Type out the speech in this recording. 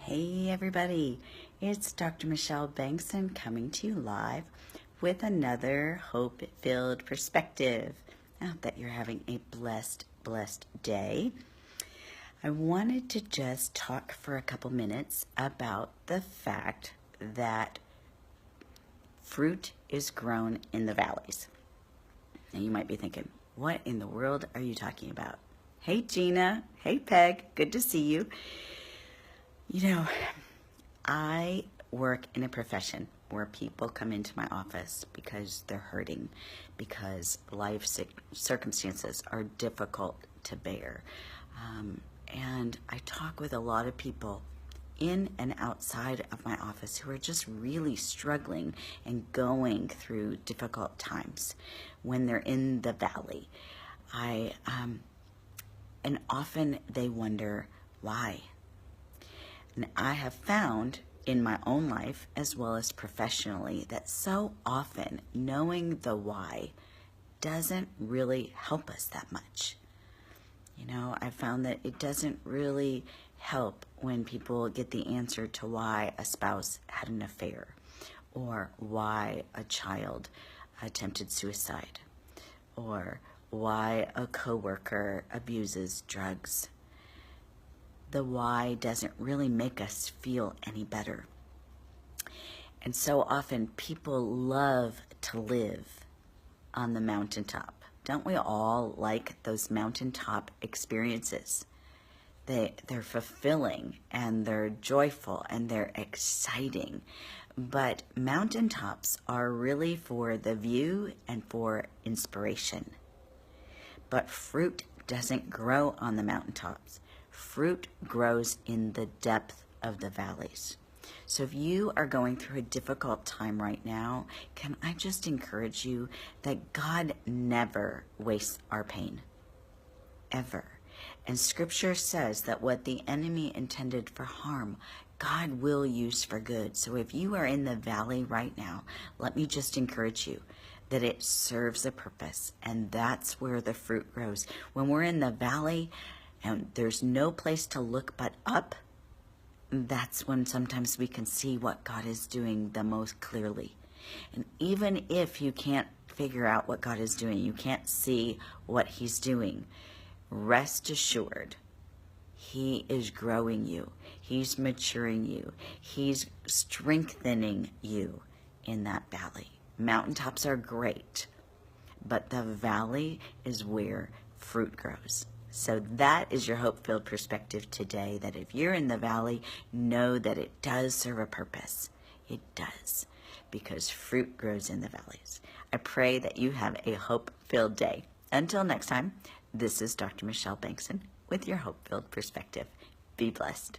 Hey everybody, it's Dr. Michelle Bengtson coming to you live with another hope-filled perspective. I hope that you're having a blessed day. I wanted to just talk for a couple minutes about the fact that fruit is grown in the valleys. And you might be thinking, what in the world are you talking about? Hey Gina, hey Peg, good to see you. You know, I work in a profession where people come into my office because they're hurting, because life circumstances are difficult to bear. And I talk with a lot of people in and outside of my office who are just really struggling and going through difficult times when they're in the valley. And often they wonder why. And I have found in my own life, as well as professionally, that so often knowing the why doesn't really help us that much. You know, I found that it doesn't really help when people get the answer to why a spouse had an affair, or why a child attempted suicide, or why a coworker abuses drugs. The why doesn't really make us feel any better. And so often people love to live on the mountaintop. Don't we all like those mountaintop experiences? They're fulfilling and they're joyful and they're exciting. But mountaintops are really for the view and for inspiration. But fruit doesn't grow on the mountaintops. Fruit grows in the depth of the valleys. So if you are going through a difficult time right now, can I just encourage you that God never wastes our pain, ever. And Scripture says that what the enemy intended for harm, God will use for good. So if you are in the valley right now, let me just encourage you that it serves a purpose, and that's where the fruit grows. When we're in the valley, and there's no place to look but up, that's when sometimes we can see what God is doing the most clearly. And even if you can't figure out what God is doing, you can't see what He's doing, rest assured, He is growing you. He's maturing you. He's strengthening you in that valley. Mountaintops are great, but the valley is where fruit grows. So that is your hope-filled perspective today, that if you're in the valley, know that it does serve a purpose. It does, because fruit grows in the valleys. I pray that you have a hope-filled day. Until next time, this is Dr. Michelle Bengtson with your hope-filled perspective. Be blessed.